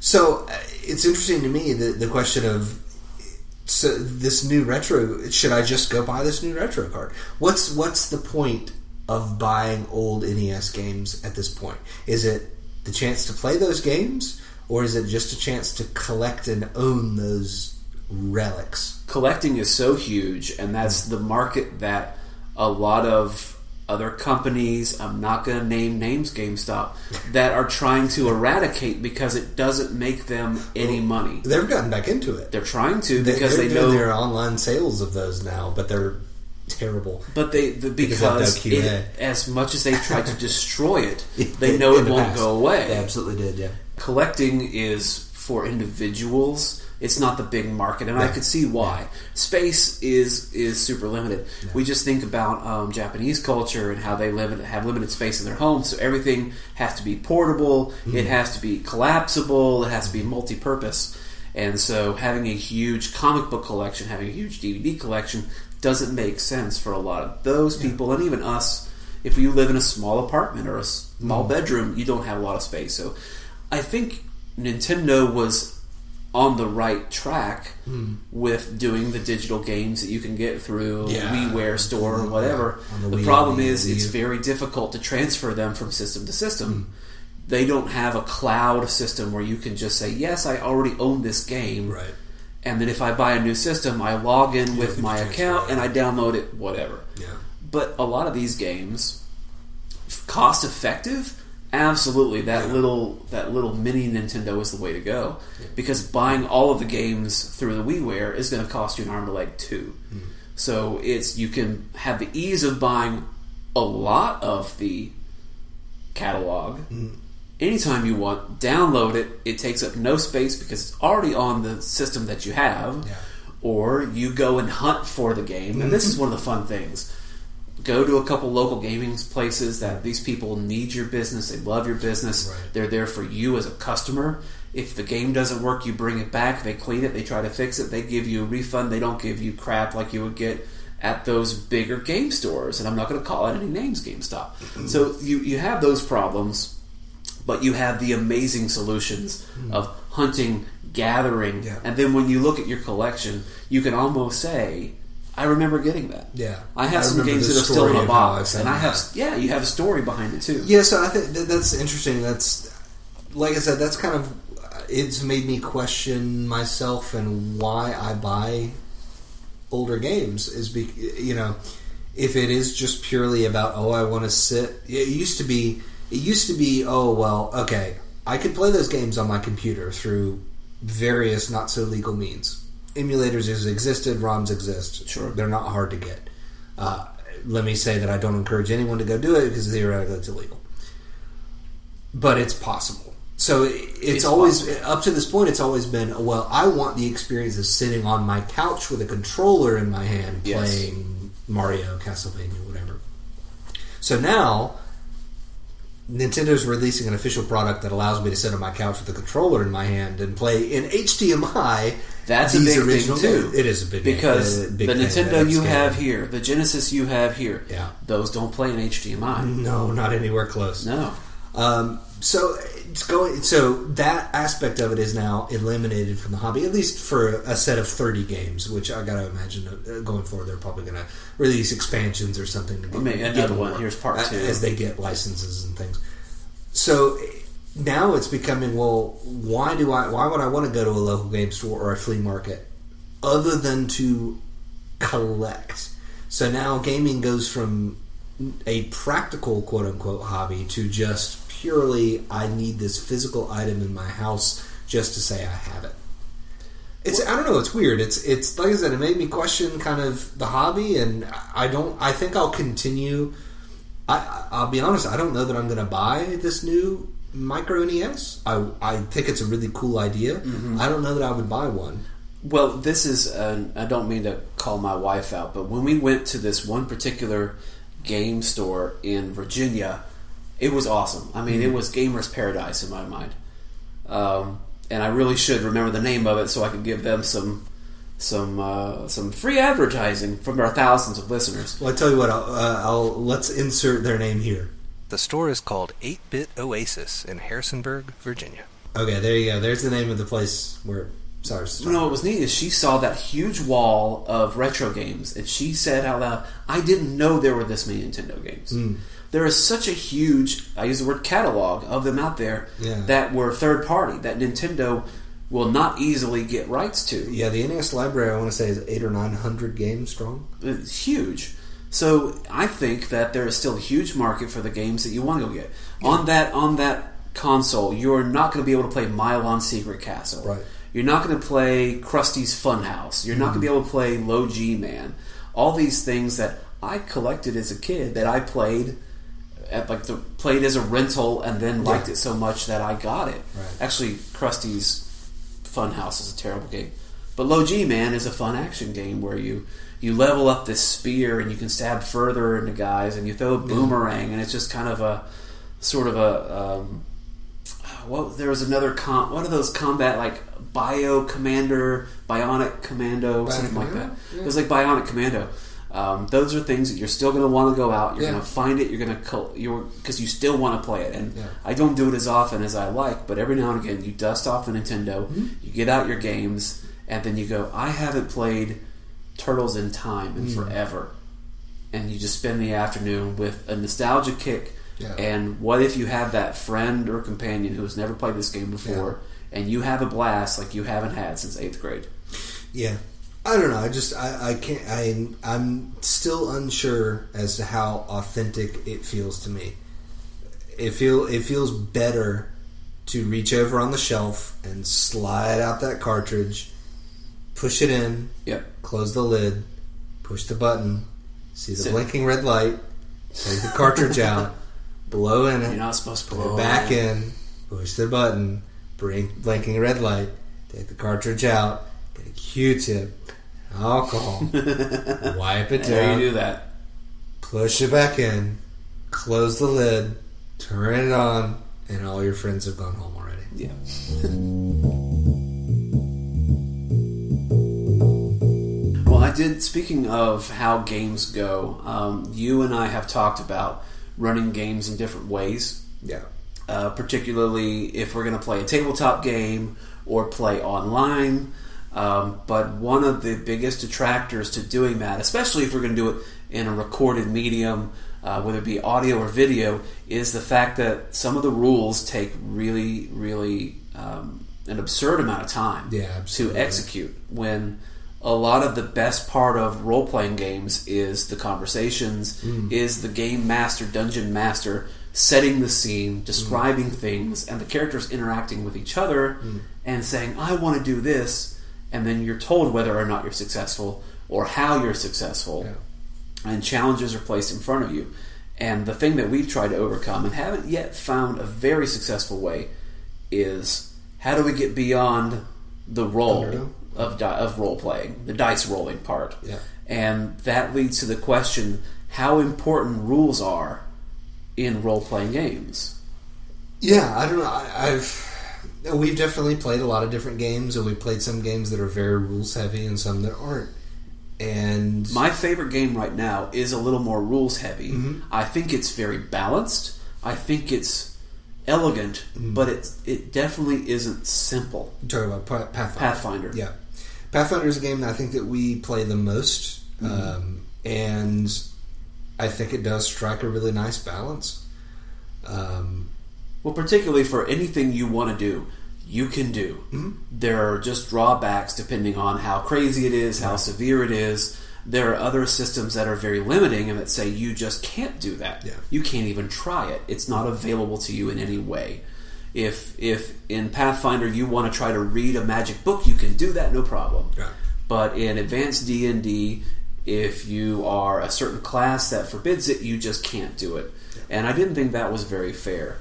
So it's interesting to me the question of, so this new retro, should I just go buy this new retro card? What's the point of buying old NES games at this point? Is it the chance to play those games, or is it just a chance to collect and own those relics? Collecting is so huge, and that's the market that a lot of other companies, I'm not going to name names, GameStop, that are trying to eradicate because it doesn't make them any money. They've gotten back into it. They're trying to because they're they know there are online sales of those now, but they're terrible. But because as much as they try to destroy it, they know it won't go away. They absolutely did, yeah. Collecting is for individuals. It's not the big market, and I could see why. Space is super limited. Yeah. We just think about Japanese culture and how they have limited space in their homes, so everything has to be portable, it has to be collapsible, it has to be multi-purpose. And so having a huge comic book collection, having a huge DVD collection doesn't make sense for a lot of those people, and even us. If you live in a small apartment or a small bedroom, you don't have a lot of space. So I think Nintendo was on the right track with doing the digital games that you can get through WiiWare store or whatever. The problem is it's very difficult to transfer them from system to system. They don't have a cloud system where you can just say, yes, I already own this game. Right. And then if I buy a new system, I log in with my account and I download it, whatever. Yeah. But a lot of these games, cost effective, absolutely, that little mini Nintendo is the way to go. Yeah. Because buying all of the games through the WiiWare is going to cost you an arm and a leg too. Mm. So you can have the ease of buying a lot of the catalog anytime you want. Download it. It takes up no space because it's already on the system that you have. Yeah. Or you go and hunt for the game. And this is one of the fun things. Go to a couple local gaming places that these people need your business. They love your business. Right. They're there for you as a customer. If the game doesn't work, you bring it back. They clean it. They try to fix it. They give you a refund. They don't give you crap like you would get at those bigger game stores. And I'm not going to call out any names, GameStop. So you have those problems, but you have the amazing solutions of hunting, gathering, and then when you look at your collection, you can almost say, I remember getting that. Yeah, I have some games that are still in a box, and you have a story behind it too. Yeah, so I think that's interesting. That's, like I said, that's kind of, it's made me question myself and why I buy older games. Is if it is just purely about, I want to sit. It used to be, okay, I could play those games on my computer through various not so legal means. Emulators has existed, ROMs exist. Sure. They're not hard to get. Let me say that I don't encourage anyone to go do it because theoretically it's illegal. But it's possible. So it's always, up to this point, it's always been, I want the experience of sitting on my couch with a controller in my hand playing Mario, Castlevania, whatever. So now Nintendo's releasing an official product that allows me to sit on my couch with a controller in my hand and play in HDMI. That's a big thing too. It is a big because the Nintendo you have here, the Genesis you have here, those don't play in HDMI. No, not anywhere close. No. So it's going. So that aspect of it is now eliminated from the hobby, at least for a set of 30 games. Which I got to imagine going forward, they're probably going to release expansions or something. Another one. Here's part 2 as they get licenses and things. So now it's becoming, why would I want to go to a local game store or a flea market other than to collect? So now gaming goes from a practical quote unquote hobby to just purely, I need this physical item in my house just to say I have it. I don't know, it's weird. It's like I said, it made me question kind of the hobby, and I think I'll continue. I'll be honest, I don't know that I'm going to buy this new micro NES. I think it's a really cool idea. Mm-hmm. I don't know that I would buy one. Well, this is, I don't mean to call my wife out, but when we went to this one particular game store in Virginia, it was awesome. I mean, it was gamer's paradise in my mind. And I really should remember the name of it so I could give them some free advertising from our thousands of listeners. Well, I tell you what, let's insert their name here. The store is called 8-Bit Oasis in Harrisonburg, Virginia. Okay, there you go. There's the name of the place where... Sorry. What was neat is she saw that huge wall of retro games, and she said out loud, I didn't know there were this many Nintendo games. There is such a huge, I use the word catalog, of them out there that were third party, that Nintendo will not easily get rights to. Yeah, the NES library, I want to say, is 800 or 900 games strong. It's huge. So I think that there is still a huge market for the games that you want to go get. Yeah. On that console, you're not going to be able to play Milon Secret Castle. Right. You're not going to play Krusty's Funhouse. You're not going to be able to play Low G Man. All these things that I collected as a kid that I played played as a rental and then liked it so much that I got it. Right. Actually, Krusty's Funhouse is a terrible game. But Low G Man is a fun action game where you level up this spear and you can stab further into guys and you throw a boomerang and it's just kind of a sort of a... there was another what are those combat, like Bionic Commando, something like that. Yeah. It was like Bionic Commando. Those are things that you're still going to want to go out. You're going to find it. You're going to because you still want to play it. And I don't do it as often as I like, but every now and again you dust off the Nintendo, you get out your games, and then you go, I haven't played Turtles in Time in forever, and you just spend the afternoon with a nostalgia kick. Yeah. And what if you have that friend or companion who has never played this game before, and you have a blast like you haven't had since 8th grade? Yeah. I don't know. I can't. I'm still unsure as to how authentic it feels to me. it feels better to reach over on the shelf and slide out that cartridge, push it in, close the lid, push the button, see the blinking red light, take the cartridge out, blow in it. You're not supposed to blow put it back in, push the button, blinking red light, take the cartridge out, get a Q-tip, alcohol, wipe it down. There you do that. Push it back in, close the lid, turn it on, and all your friends have gone home already. Yeah. Well, I did, speaking of how games go, you and I have talked about running games in different ways. Yeah. Particularly if we're going to play a tabletop game or play online. But one of the biggest detractors to doing that, especially if we're going to do it in a recorded medium, whether it be audio or video, is the fact that some of the rules take really, really an absurd amount of time to execute, when a lot of the best part of role-playing games is the conversations, is the game master, dungeon master, setting the scene, describing things, and the characters interacting with each other and saying, I want to do this, and then you're told whether or not you're successful or how you're successful. Yeah. And challenges are placed in front of you. And the thing that we've tried to overcome and haven't yet found a very successful way is, how do we get beyond the role of role-playing, the dice rolling part? Yeah. And that leads to the question, how important rules are in role-playing games. Yeah, I don't know. We've definitely played a lot of different games, and we've played some games that are very rules-heavy and some that aren't. And my favorite game right now is a little more rules heavy. I think it's very balanced. I think it's elegant, but it definitely isn't simple. You're talking about Pathfinder. Yeah. Pathfinder is a game that I think that we play the most, and I think it does strike a really nice balance. Well, particularly for anything you want to do, you can do. There are just drawbacks depending on how crazy it is, how severe it is. There are other systems that are very limiting and that say you just can't do that. Yeah. You can't even try it. It's not available to you in any way. If in Pathfinder you want to try to read a magic book, you can do that, no problem. Right. But in advanced D&D, if you are a certain class that forbids it, you just can't do it. Yeah. And I didn't think that was very fair.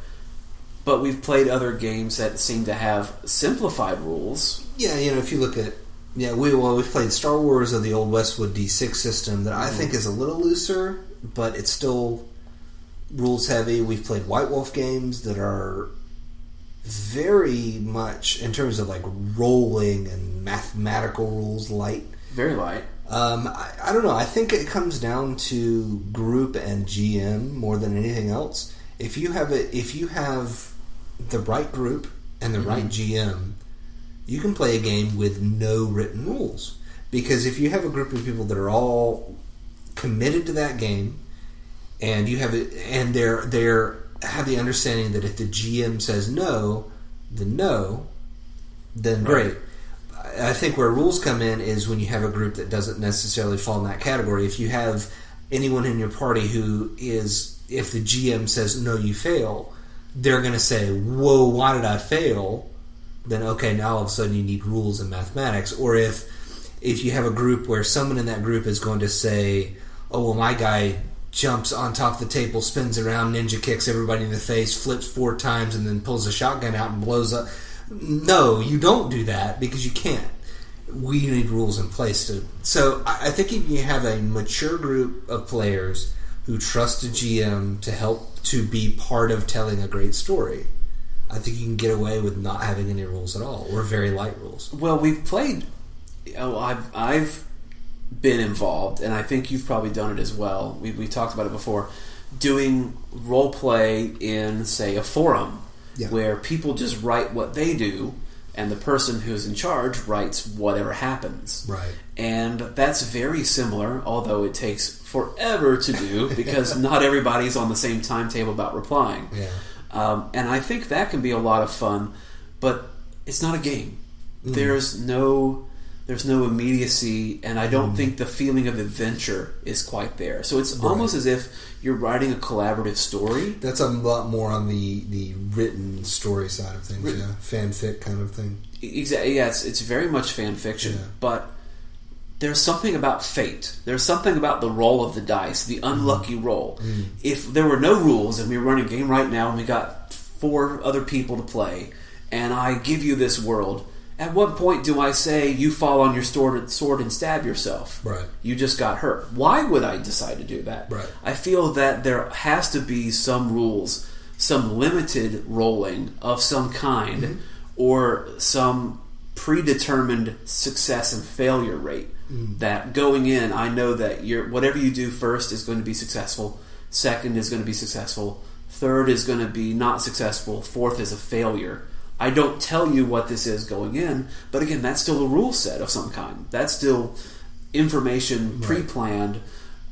But we've played other games that seem to have simplified rules. Yeah, if you look at... we've played Star Wars of the old Westwood D6 system that I think is a little looser, but it's still rules heavy. We've played White Wolf games that are very much, in terms of like rolling and mathematical rules, light. Very light. I don't know. I think it comes down to group and GM more than anything else. If you have the right group and the right GM, you can play a game with no written rules. Because if you have a group of people that are all committed to that game, and you have it, and they're have the understanding that if the GM says no, then great. I think where rules come in is when you have a group that doesn't necessarily fall in that category. If you have anyone in your party who is, if the GM says no, you fail, they're going to say, whoa, why did I fail? Then okay, now all of a sudden you need rules and mathematics. Or if you have a group where someone in that group is going to say, oh, well, my guy jumps on top of the table, spins around, ninja kicks everybody in the face, flips 4 times, and then pulls a shotgun out and blows up. No, you don't do that because you can't. We need rules in place to... So I think if you have a mature group of players who trust a GM to help to be part of telling a great story, I think you can get away with not having any rules at all, or very light rules. Well, we've played... I've been involved, and I think you've probably done it as well. We talked about it before. Doing role play in, say, a forum, where people just write what they do, and the person who's in charge writes whatever happens. Right. And that's very similar, although it takes forever to do because not everybody's on the same timetable about replying. Yeah. And I think that can be a lot of fun, but it's not a game. There's no there's no immediacy, and I don't think the feeling of adventure is quite there. So it's almost as if you're writing a collaborative story. That's a lot more on the written story side of things, fanfic kind of thing. Exactly. Yeah, it's very much fan fiction, but there's something about fate. There's something about the roll of the dice, the unlucky roll. If there were no rules and we were running a game right now and we got 4 other people to play, and I give you this world, at what point do I say you fall on your sword and stab yourself? Right. You just got hurt. Why would I decide to do that? Right. I feel that there has to be some rules, some limited rolling of some kind, or some predetermined success and failure rate. That going in, I know that whatever you do first is going to be successful, second is going to be successful, third is going to be not successful, fourth is a failure. I don't tell you what this is going in, but again, that's still a rule set of some kind. That's still information pre-planned.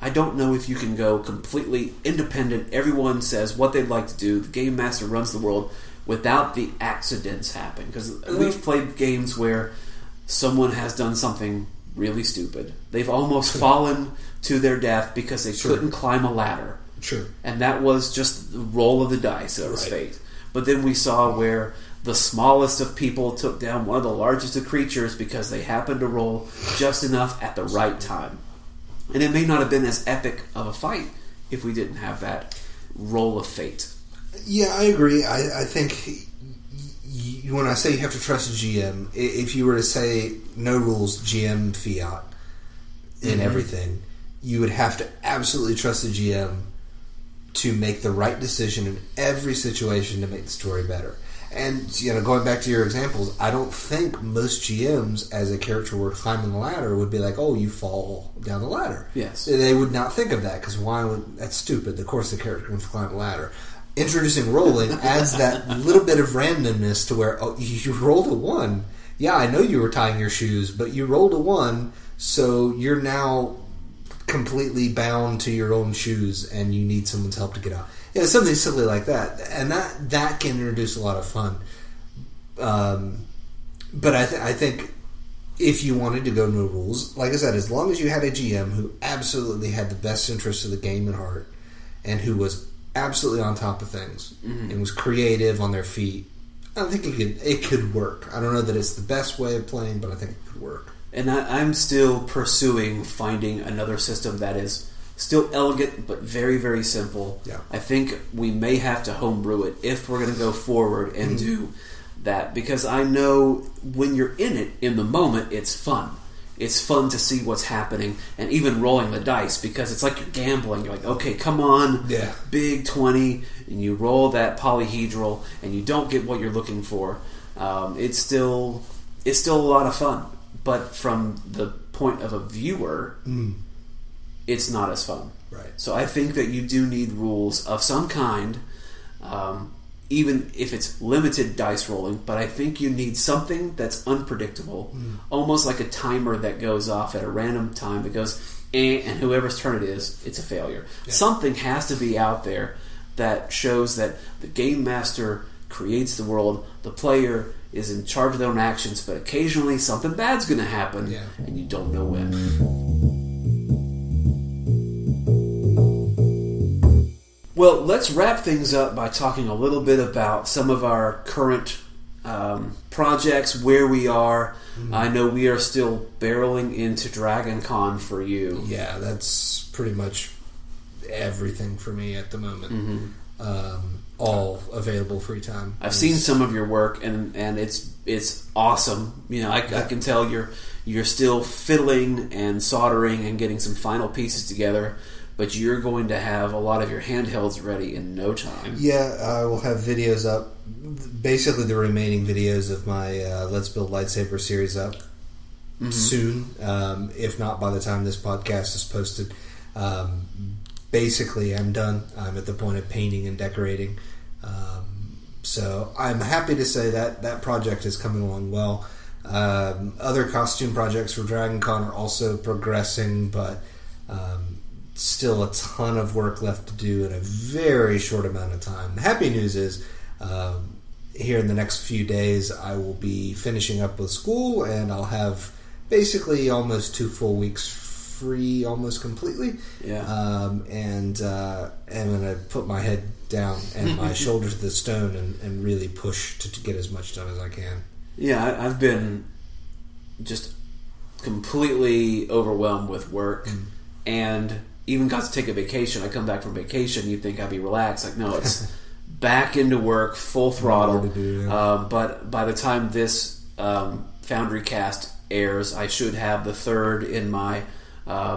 I don't know if you can go completely independent. Everyone says what they'd like to do. The game master runs the world without the accidents happening. Because we've played games where someone has done something really stupid. They've almost fallen to their death because they couldn't climb a ladder. And that was just the roll of the dice. It was fate. But then we saw where the smallest of people took down one of the largest of creatures because they happened to roll just enough at the right time. And it may not have been as epic of a fight if we didn't have that roll of fate. Yeah, I agree. I think when I say you have to trust a GM, if you were to say no rules, GM fiat in everything, you would have to absolutely trust the GM to make the right decision in every situation to make the story better. And going back to your examples, I don't think most GMs, as a character were climbing the ladder, would be like, "Oh, you fall down the ladder." Yes, they would not think of that because that's stupid. Of course, the character can climb a ladder. Introducing rolling adds that little bit of randomness to where you rolled a 1. Yeah, I know you were tying your shoes, but you rolled a 1, so you're now completely bound to your own shoes, and you need someone's help to get out. Yeah, something silly like that, and that can introduce a lot of fun. But I think if you wanted to go no rules, like I said, as long as you had a GM who absolutely had the best interests of the game at heart, and who was absolutely on top of things and was creative on their feet, I think it could work. I don't know that it's the best way of playing, but I think it could work. And I'm still pursuing finding another system that is still elegant but very, very simple. Yeah. I think we may have to homebrew it if we're going to go forward and do that, because I know when you're in it, in the moment, it's fun. It's fun to see what's happening, and even rolling the dice, because it's like you're gambling. You're like, okay, come on, big 20, and you roll that polyhedral, and you don't get what you're looking for. It's still a lot of fun, but from the point of a viewer, it's not as fun. Right. So I think that you do need rules of some kind, even if it's limited dice rolling, but I think you need something that's unpredictable, almost like a timer that goes off at a random time that goes, and whoever's turn it is, it's a failure. Yeah. Something has to be out there that shows that the game master creates the world, the player is in charge of their own actions, but occasionally something bad's going to happen, and you don't know when. Well, let's wrap things up by talking a little bit about some of our current projects, where we are. I know we are still barreling into Dragon Con for you. Yeah, that's pretty much everything for me at the moment. All available free time. I've seen some of your work, and it's awesome. I can tell you're still fiddling and soldering and getting some final pieces together. But you're going to have a lot of your handhelds ready in no time. Yeah, I will have videos up. Basically, the remaining videos of my Let's Build Lightsaber series up soon. If not by the time this podcast is posted. Basically, I'm done. I'm at the point of painting and decorating. So I'm happy to say that project is coming along well. Other costume projects for Dragon Con are also progressing, but... still a ton of work left to do in a very short amount of time. The happy news is, here in the next few days, I will be finishing up with school, and I'll have basically almost 2 full weeks free, almost completely. Yeah. And I'm going to put my head down and my shoulder to the stone and really push to get as much done as I can. Yeah, I've been just completely overwhelmed with work and even got to take a vacation. I come back from vacation, you'd think I'd be relaxed. Like, no, it's back into work, full throttle. But by the time this FoundryCast airs, I should have the third in my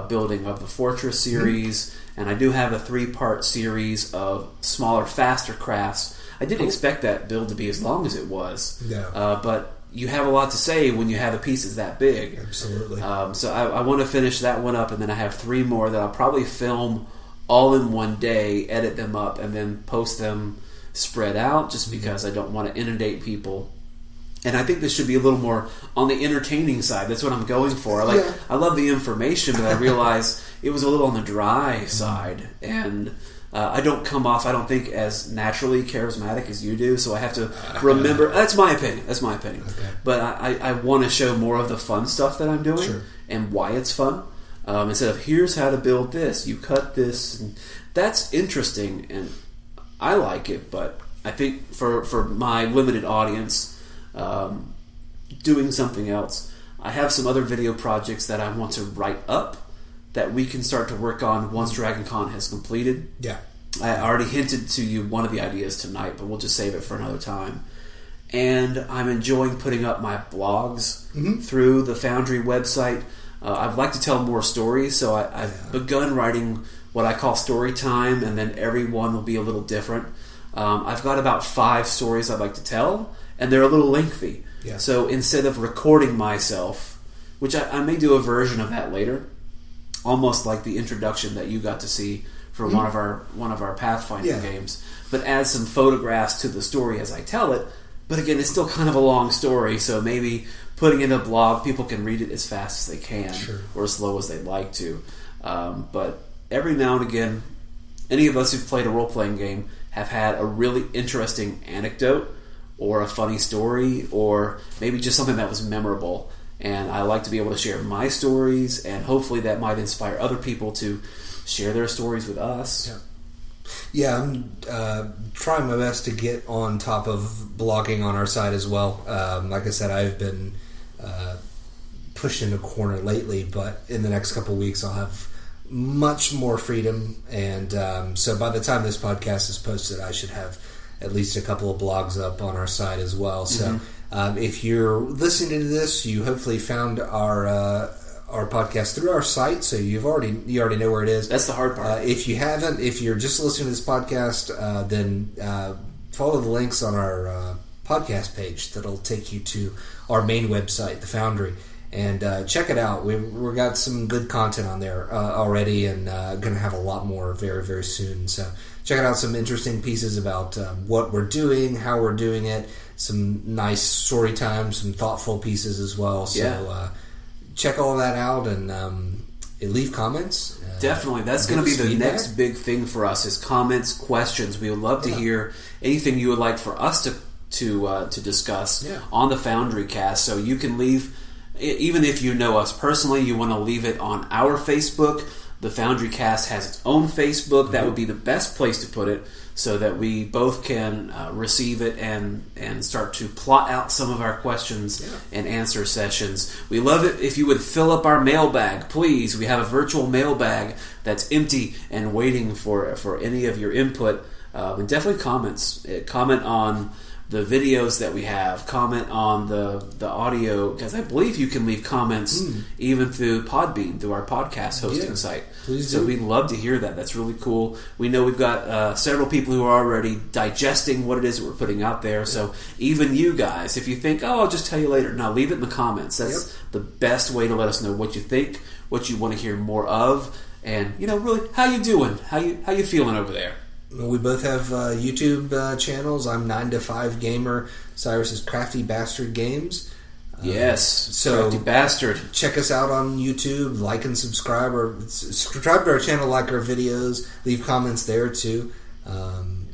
building of the Fortress series, and I do have a 3-part series of smaller, faster crafts. I didn't expect that build to be as long as it was, but you have a lot to say when you have a piece that's that big. Absolutely. So I want to finish that one up, and then I have 3 more that I'll probably film all in one day, edit them up, and then post them spread out, just because I don't want to inundate people. And I think this should be a little more on the entertaining side. That's what I'm going for. I love the information, but I realize it was a little on the dry side, and I don't come off, I don't think, as naturally charismatic as you do, so I have to remember. That's my opinion. Okay. But I want to show more of the fun stuff that I'm doing and why it's fun. Instead of, here's how to build this, you cut this. And that's interesting, and I like it, but I think for my limited audience, doing something else, I have some other video projects that I want to write up that we can start to work on once Dragon Con has completed. Yeah. I already hinted to you one of the ideas tonight, but we'll just save it for another time. And I'm enjoying putting up my blogs through the Foundry website. I'd like to tell more stories, so I've begun writing what I call story time, and then every one will be a little different. I've got about 5 stories I'd like to tell, and they're a little lengthy. Yeah. So instead of recording myself, which I may do a version of that later, almost like the introduction that you got to see for one of our Pathfinder games, but add some photographs to the story as I tell it. But again, it's still kind of a long story, so maybe putting in a blog, people can read it as fast as they can, or as slow as they'd like to. But every now and again, any of us who've played a role-playing game have had a really interesting anecdote or a funny story, or maybe just something that was memorable. And I like to be able to share my stories, and hopefully that might inspire other people to share their stories with us. Yeah, I'm trying my best to get on top of blogging on our site as well. Like I said, I've been pushed into a corner lately, but in the next couple of weeks I'll have much more freedom. And so by the time this podcast is posted, I should have at least a couple of blogs up on our site as well. So if you're listening to this, you hopefully found our podcast through our site, so you already know where it is. That's the hard part. If you haven't, if you're just listening to this podcast, then follow the links on our podcast page that'll take you to our main website, the Foundry, and check it out. We've got some good content on there already, and going to have a lot more very, very soon. So check out some interesting pieces about what we're doing, how we're doing it, some nice story time, some thoughtful pieces as well. So check all that out, and leave comments. Definitely. That's going to be the next big thing for us, is comments, questions. We would love to hear anything you would like for us to discuss on the FoundryCast. So you can leave, even if you know us personally, you want to leave it on our Facebook. The FoundryCast has its own Facebook. That would be the best place to put it, so that we both can receive it and start to plot out some of our questions and answer sessions. We love it if you would fill up our mailbag, please. We have a virtual mailbag that's empty and waiting for any of your input. And definitely comments. Comment on the videos that we have. Comment on the audio, because I believe you can leave comments even through Podbean, through our podcast hosting site. So we'd love to hear that. That's really cool. We know we've got several people who are already digesting what it is that we're putting out there. So even you guys, if you think, I'll just tell you later, no, leave it in the comments. That's the best way to let us know what you think, what you want to hear more of, and really how you doing, how you feeling over there. We both have YouTube channels. I'm 9 to 5 Gamer. Cyrus is Crafty Bastard Games. Yes, so Crafty Bastard. Check us out on YouTube. Like and subscribe, or subscribe to our channel. Like our videos. Leave comments there too.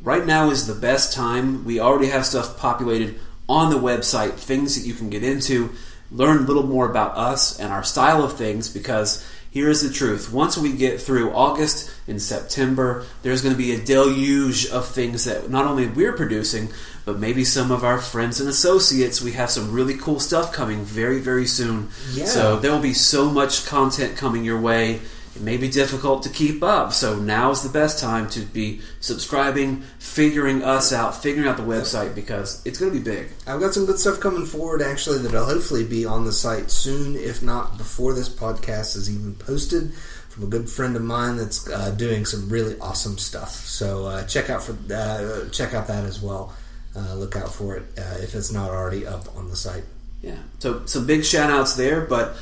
Right now is the best time. We already have stuff populated on the website, things that you can get into. learn a little more about us and our style of things, because here is the truth. Once we get through August and September, there's going to be a deluge of things that not only we're producing, but maybe some of our friends and associates. We have some really cool stuff coming very, very soon. Yeah. So there will be so much content coming your way. It may be difficult to keep up, so now's the best time to be subscribing, figuring us out, figuring out the website, because it's going to be big. I've got some good stuff coming forward, actually, that'll hopefully be on the site soon, if not before this podcast is even posted, from a good friend of mine that's doing some really awesome stuff. So check out that as well. Look out for it if it's not already up on the site. Yeah, so some big shout-outs there, but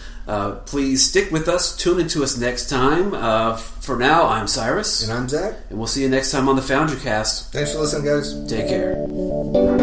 please stick with us. Tune into us next time. For now, I'm Cyrus. And I'm Zach. And we'll see you next time on the FoundryCast. Thanks for listening, guys. Take care.